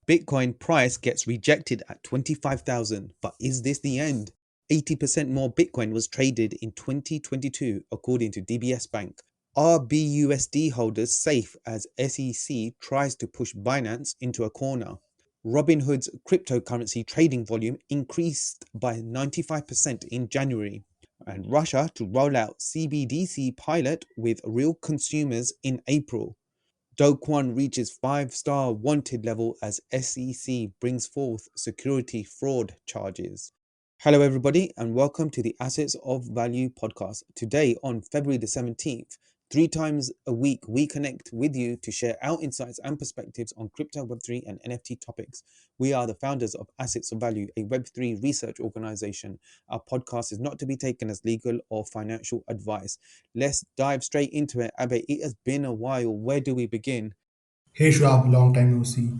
Bitcoin price gets rejected at 25,000. But is this the end? 80% more Bitcoin was traded in 2022, according to DBS Bank. Are BUSD holders safe as SEC tries to push Binance into a corner? Robinhood's cryptocurrency trading volume increased by 95% in January. And Russia to roll out CBDC pilot with real consumers in April. Do Kwon reaches five-star wanted level as SEC brings forth security fraud charges. Hello, everybody, and welcome to the Assets of Value podcast. Today, on February the 17th, three times a week, we connect with you to share our insights and perspectives on crypto, Web3, and NFT topics. We are the founders of Assets of Value, a Web3 research organization. Our podcast is not to be taken as legal or financial advice. Let's dive straight into it. Abe, it has been a while. Where do we begin? Hey Shwab, long time no see.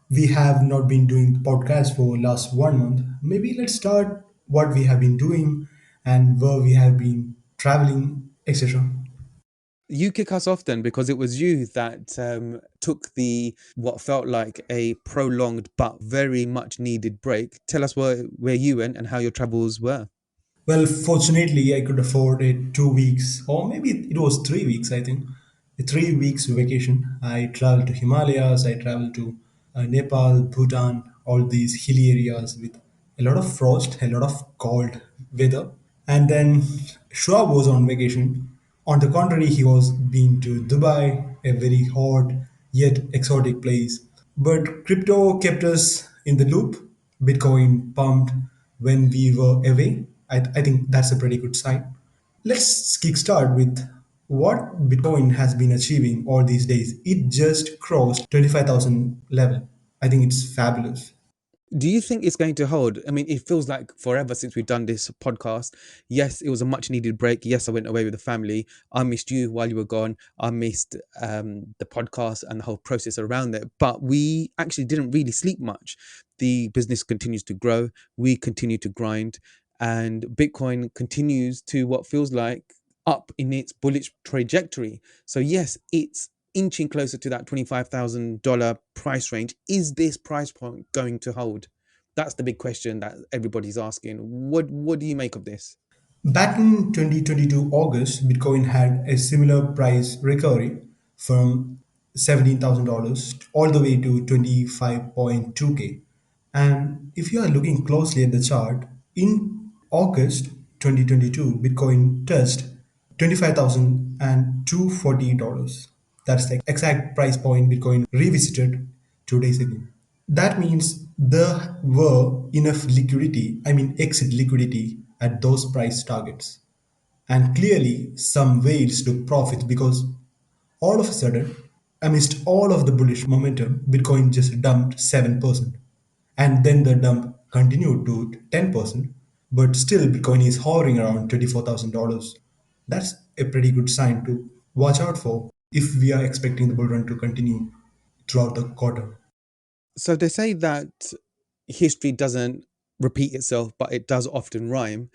We have not been doing podcast for last 1 month. Maybe let's start what we have been doing and where we have been traveling, etc. You kick us off then, because it was you that took the what felt like a prolonged but very much needed break. Tell us where you went and how your travels were. Well, fortunately, I could afford a 2 weeks, or maybe it was 3 weeks, I think. A 3 weeks vacation. I traveled to Himalayas, I traveled to Nepal, Bhutan, all these hilly areas with a lot of frost, a lot of cold weather. And then Schwab was on vacation. On the contrary, he was been to Dubai, a very hot yet exotic place. But crypto kept us in the loop. Bitcoin pumped when we were away. I think that's a pretty good sign. Let's kickstart with what Bitcoin has been achieving all these days. It just crossed 25,000 level. I think it's fabulous. Do you think it's going to hold? I mean, it feels like forever since we've done this podcast. Yes, it was a much needed break. Yes, I went away with the family. I missed you while you were gone. I missed the podcast and the whole process around it. But we actually didn't really sleep much. The business continues to grow. We continue to grind. And Bitcoin continues to what feels like up in its bullish trajectory. So, yes, it's inching closer to that $25,000 price range. Is this price point going to hold? That's the big question that everybody's asking. What do you make of this? Back in 2022 August, Bitcoin had a similar price recovery from $17,000 all the way to 25.2K. And if you are looking closely at the chart, in August 2022, Bitcoin touched $25,240. That's the exact price point Bitcoin revisited 2 days ago. That means there were enough liquidity, I mean exit liquidity at those price targets. And clearly, some whales took profits because all of a sudden, amidst all of the bullish momentum, Bitcoin just dumped 7%. And then the dump continued to 10%, but still Bitcoin is hovering around $24,000. That's a pretty good sign to watch out for if we are expecting the bull run to continue throughout the quarter. So they say that history doesn't repeat itself, but it does often rhyme.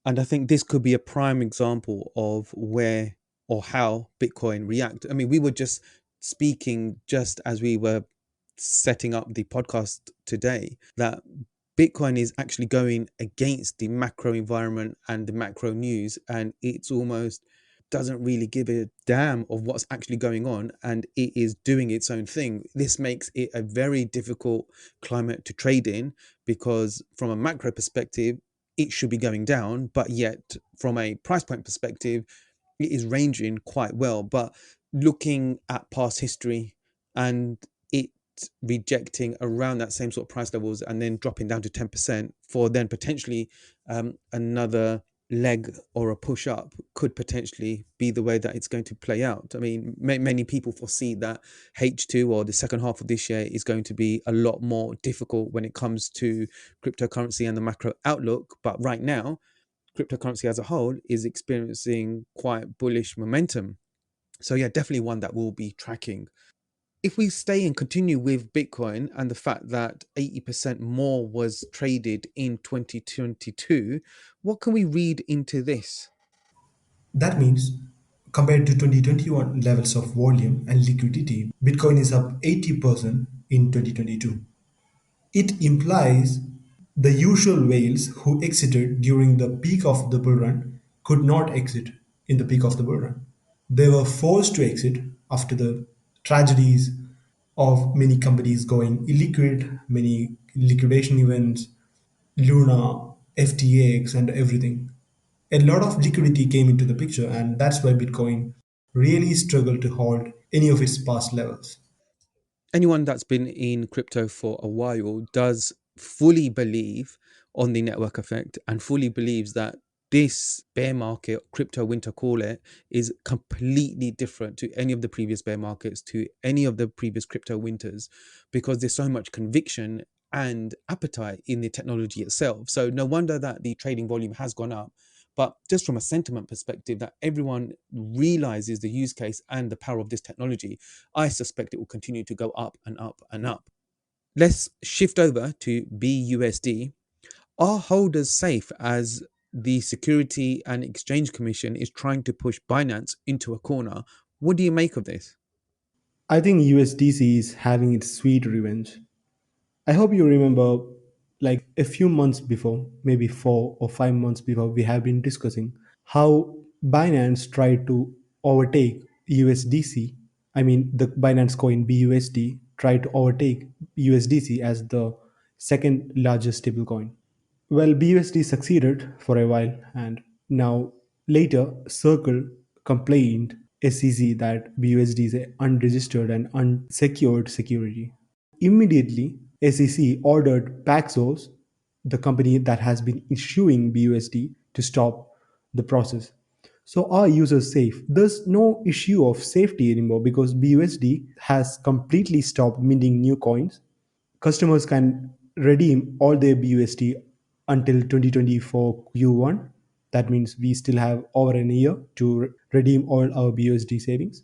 And I think this could be a prime example of where or how Bitcoin react. I mean, we were just speaking just as we were setting up the podcast today that Bitcoin is actually going against the macro environment and the macro news, and it's almost doesn't really give a damn of what's actually going on, and it is doing its own thing. This makes it a very difficult climate to trade in, because from a macro perspective it should be going down, but yet from a price point perspective it is ranging quite well. But looking at past history and it rejecting around that same sort of price levels and then dropping down to 10% for then potentially another leg or a push up could potentially be the way that it's going to play out. I mean, many people foresee that H2 or the second half of this year is going to be a lot more difficult when it comes to cryptocurrency and the macro outlook. But right now, cryptocurrency as a whole is experiencing quite bullish momentum. So yeah, definitely one that we'll be tracking. If we stay and continue with Bitcoin and the fact that 80% more was traded in 2022, what can we read into this? That means, compared to 2021 levels of volume and liquidity, Bitcoin is up 80% in 2022. It implies the usual whales who exited during the peak of the bull run could not exit in the peak of the bull run. They were forced to exit after the tragedies of many companies going illiquid, many liquidation events, Luna, FTX, and everything. A lot of liquidity came into the picture, and that's why Bitcoin really struggled to hold any of its past levels. Anyone that's been in crypto for a while does fully believe on the network effect and fully believes that this bear market, crypto winter call it, is completely different to any of the previous bear markets, to any of the previous crypto winters, because there's so much conviction and appetite in the technology itself. So no wonder that the trading volume has gone up. But just from a sentiment perspective, that everyone realizes the use case and the power of this technology, I suspect it will continue to go up and up and up. Let's shift over to BUSD. Are holders safe as the Security and Exchange Commission is trying to push Binance into a corner? What do you make of this? I think USDC is having its sweet revenge. I hope you remember, like a few months before, maybe 4 or 5 months before, we have been discussing how Binance tried to overtake USDC. I mean, the Binance coin BUSD tried to overtake USDC as the second largest stablecoin. Well, BUSD succeeded for a while, and now later, Circle complained SEC that BUSD is an unregistered and unsecured security. Immediately, SEC ordered Paxos, the company that has been issuing BUSD, to stop the process. So are users safe? There's no issue of safety anymore because BUSD has completely stopped minting new coins. Customers can redeem all their BUSD until 2024 Q1. That means we still have over a year to redeem all our BUSD savings.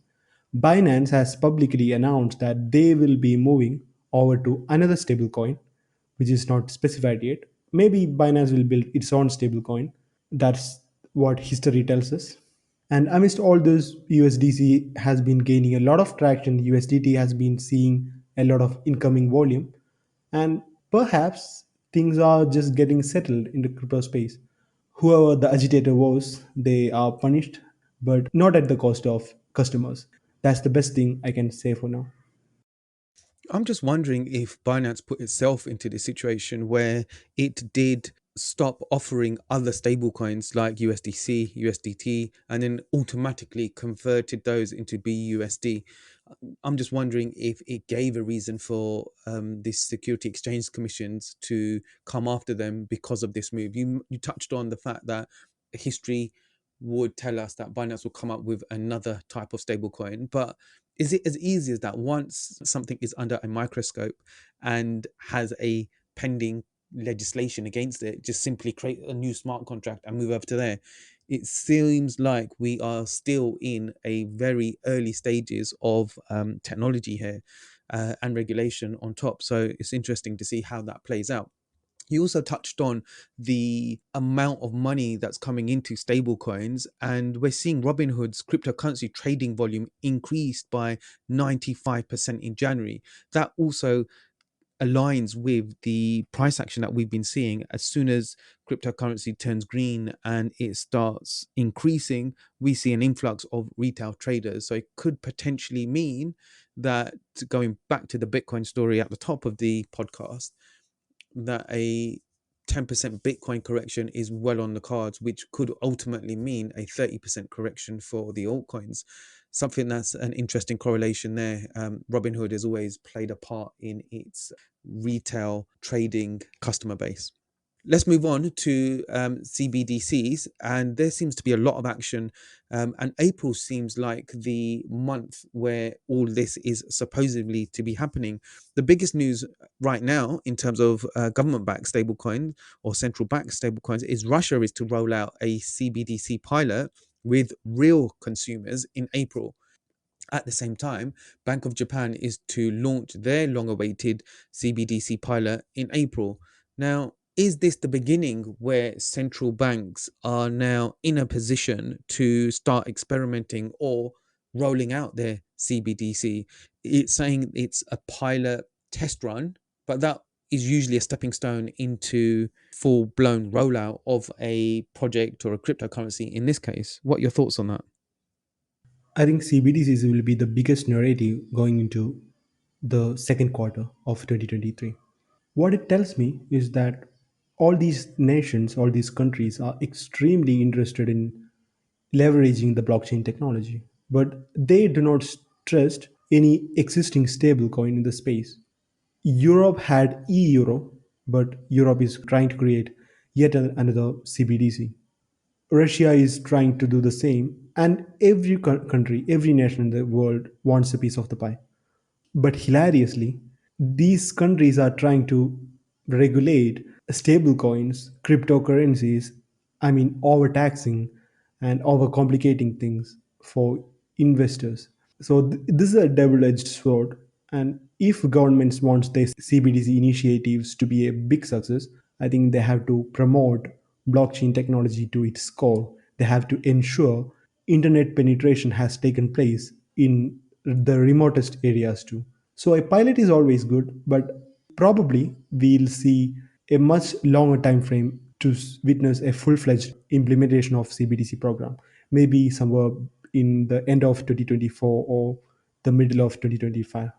Binance has publicly announced that they will be moving over to another stablecoin, which is not specified yet. Maybe Binance will build its own stablecoin. That's what history tells us. And amidst all this, USDC has been gaining a lot of traction. USDT has been seeing a lot of incoming volume. And perhaps things are just getting settled in the crypto space. Whoever the agitator was, they are punished, but not at the cost of customers. That's the best thing I can say for now. I'm just wondering if Binance put itself into the situation where it did stop offering other stablecoins like USDC, USDT, and then automatically converted those into BUSD. I'm just wondering if it gave a reason for this Security Exchange Commissions to come after them because of this move. You touched on the fact that history would tell us that Binance will come up with another type of stablecoin, but is it as easy as that? Once something is under a microscope and has a pending legislation against it, just simply create a new smart contract and move over to there? It seems like we are still in a very early stages of technology here, and regulation on top. So it's interesting to see how that plays out. You also touched on the amount of money that's coming into stablecoins, and we're seeing Robinhood's cryptocurrency trading volume increased by 95% in January. That also aligns with the price action that we've been seeing. As soon as cryptocurrency turns green and it starts increasing, we see an influx of retail traders. So it could potentially mean that, going back to the Bitcoin story at the top of the podcast, that a 10% Bitcoin correction is well on the cards, which could ultimately mean a 30% correction for the altcoins. Something that's an interesting correlation there. Robinhood has always played a part in its retail trading customer base. Let's move on to CBDCs, and there seems to be a lot of action. And April seems like the month where all this is supposedly to be happening. The biggest news right now, in terms of government-backed stablecoins or central-backed stablecoins, is Russia is to roll out a CBDC pilot with real consumers in April. At the same time, Bank of Japan is to launch their long awaited CBDC pilot in April. Now, is this the beginning where central banks are now in a position to start experimenting or rolling out their CBDC? It's saying it's a pilot test run, but that is usually a stepping stone into full blown rollout of a project or a cryptocurrency in this case. What are your thoughts on that? I think CBDCs will be the biggest narrative going into the second quarter of 2023. What it tells me is that all these nations, all these countries are extremely interested in leveraging the blockchain technology, but they do not trust any existing stable coin in the space. Europe had e-euro, but Europe is trying to create yet another CBDC. Russia is trying to do the same, and every country, every nation in the world wants a piece of the pie. But hilariously, these countries are trying to regulate stable coins, cryptocurrencies, overtaxing and overcomplicating things for investors. So this is a double-edged sword. And if governments want their CBDC initiatives to be a big success, I think they have to promote blockchain technology to its core. They have to ensure internet penetration has taken place in the remotest areas too. So a pilot is always good, but probably we'll see a much longer time frame to witness a full-fledged implementation of CBDC program. Maybe somewhere in the end of 2024 or the middle of 2025.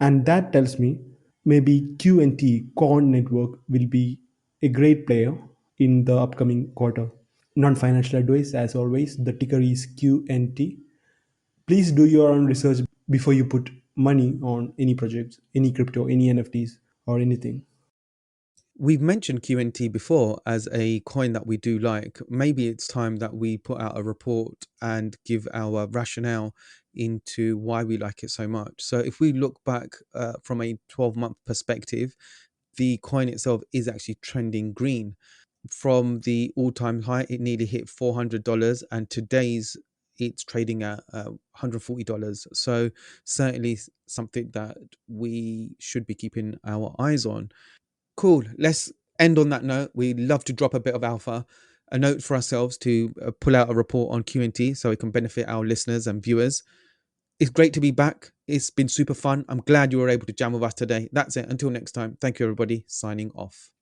And that tells me maybe QNT Corn Network will be a great player in the upcoming quarter. Non-financial advice, as always. The ticker is QNT. Please do your own research before you put money on any projects, any crypto, any NFTs, or anything. We've mentioned QNT before as a coin that we do like. Maybe it's time that we put out a report and give our rationale into why we like it so much. So, if we look back from a 12-month perspective, the coin itself is actually trending green. From the all-time high, it nearly hit $400, and today's it's trading at $140. So certainly something that we should be keeping our eyes on. Cool. Let's end on that note. We love to drop a bit of alpha. A note for ourselves to pull out a report on QNT so it can benefit our listeners and viewers. It's great to be back. It's been super fun. I'm glad you were able to jam with us today. That's it. Until next time. Thank you, everybody. Signing off.